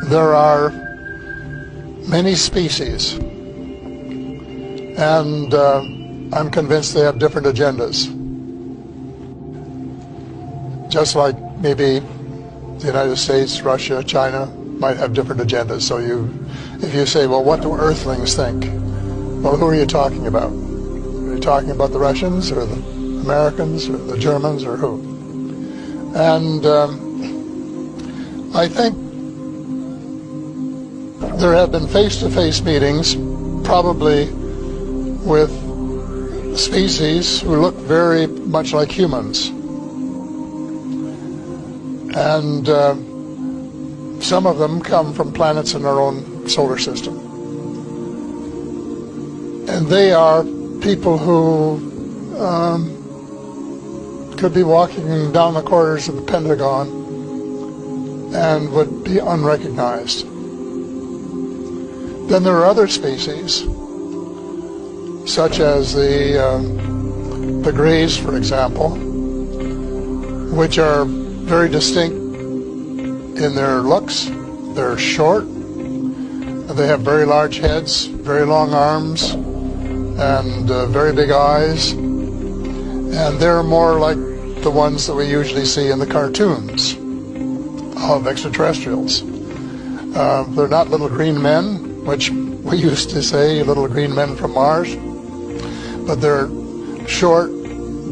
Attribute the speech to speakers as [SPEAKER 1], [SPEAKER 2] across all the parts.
[SPEAKER 1] there are many species, and I'm convinced they have different agendas. Just like maybe the United States, Russia, China might have different agendas. So if you say, well, what do Earthlings think? Well, who are you talking about? Are you talking about the Russians or the Americans or the Germans or who? And I think there have been face-to-face meetings, probably with species who look very much like humans. And some of them come from planets in our own solar system. And they are people who could be walking down the corridors of the Pentagon and would be unrecognized. Then there are other species, such as the Greys, for example, which are very distinct in their looks. They're short, they have very large heads, very long arms, and very big eyes, and they're more like the ones that we usually see in the cartoons of extraterrestrials. They're not little green men, which we used to say, little green men from Mars, but they're short,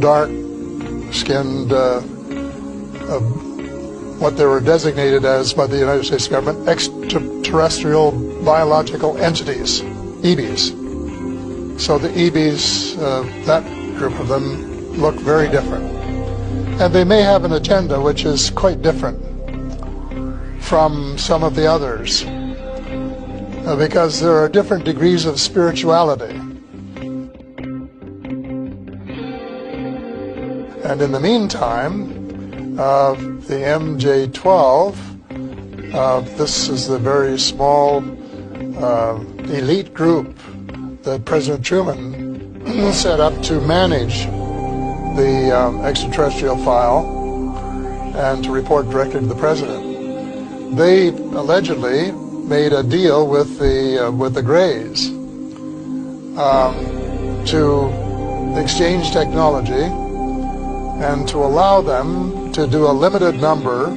[SPEAKER 1] dark-skinned, what they were designated as by the United States government, extraterrestrial biological entities, EBs. So the EBs, that group of them, look very different. And they may have an agenda which is quite different from some of the others, because there are different degrees of spirituality. And in the meantime, the MJ-12, this is the very small elite group that President Truman set up to manage the extraterrestrial file and to report directly to the President. They allegedly made a deal with the Greys to exchange technology and to allow them to do a limited number.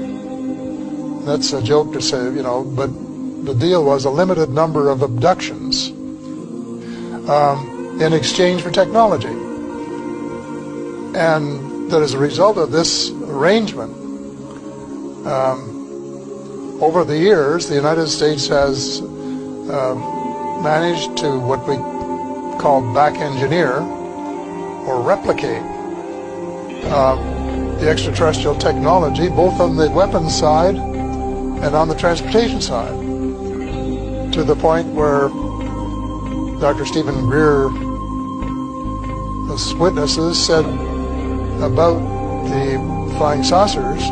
[SPEAKER 1] That's a joke to say, you know, but the deal was a limited number of abductions in exchange for technology. And that as a result of this arrangement, over the years, the United States has managed to what we call back engineer or replicate the extraterrestrial technology, both on the weapons side and on the transportation side, to the point where Dr. Stephen Greer, as witnesses, said about the flying saucers,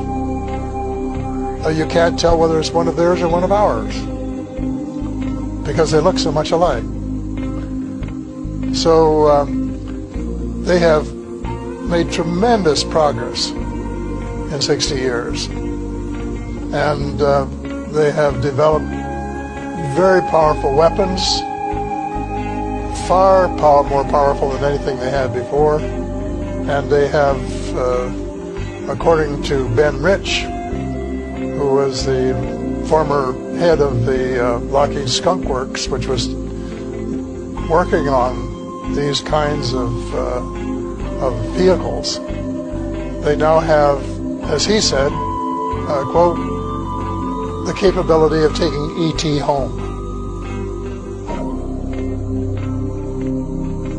[SPEAKER 1] you can't tell whether it's one of theirs or one of ours because they look so much alike. So they have made tremendous progress in 60 years, and they have developed very powerful weapons, far more powerful than anything they had before. And they have, according to Ben Rich, who was the former head of the Lockheed Skunk Works, which was working on these kinds of vehicles, they now have, as he said, quote, the capability of taking E.T. home.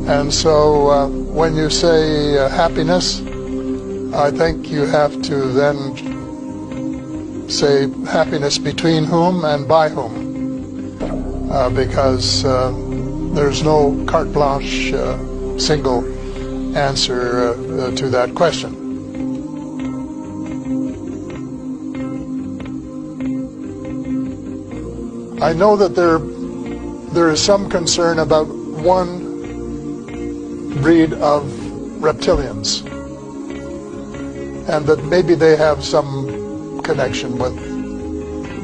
[SPEAKER 1] And so when you say happiness, I think you have to then say happiness between whom and by whom, because there's no carte blanche single answer to that question. I know that there is some concern about one breed of reptilians, and that maybe they have some connection with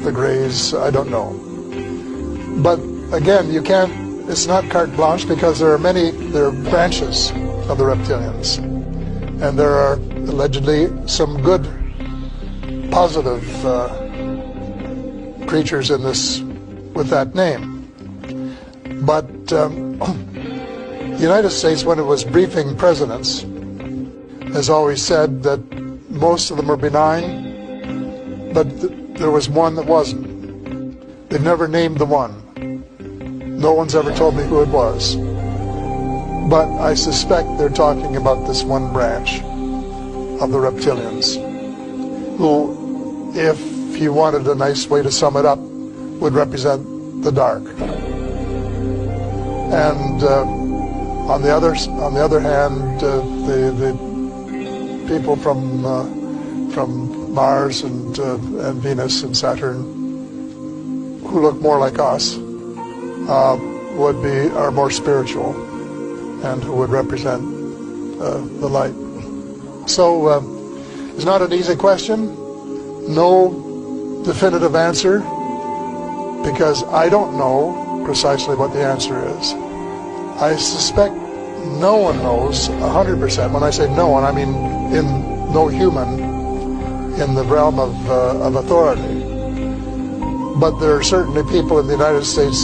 [SPEAKER 1] the Greys, I don't know. But again, you can't, it's not carte blanche, because there are branches of the reptilians. And there are allegedly some good, positive creatures in this with that name. But the United States, when it was briefing presidents, has always said that most of them are benign, but there was one that wasn't. They've never named the one. No one's ever told me who it was. But I suspect they're talking about this one branch of the reptilians, who, if you wanted a nice way to sum it up, would represent the dark. And on the other hand, the people from Mars and Venus and Saturn, who look more like us, are more spiritual, and who would represent the light. So it's not an easy question, no definitive answer, because I don't know precisely what the answer is. I suspect no one knows 100%. When I say no one, I mean no human in the realm of authority. But there are certainly people in the United States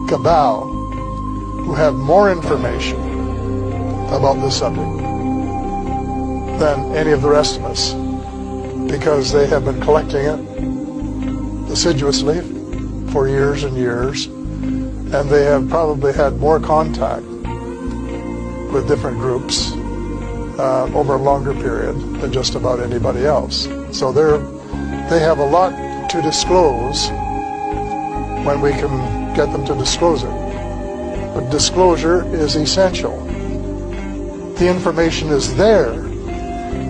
[SPEAKER 1] cabal who have more information about this subject than any of the rest of us, because they have been collecting it assiduously for years and years, and they have probably had more contact with different groups over a longer period than just about anybody else. So they have a lot to disclose when we can get them to disclose it. But disclosure is essential. The information is there.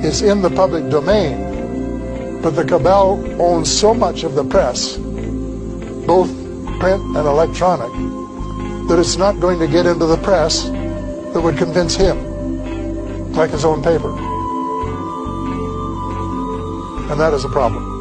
[SPEAKER 1] It's in the public domain. But the cabal owns so much of the press, both print and electronic, that it's not going to get into the press that would convince him, like his own paper. And that is a problem.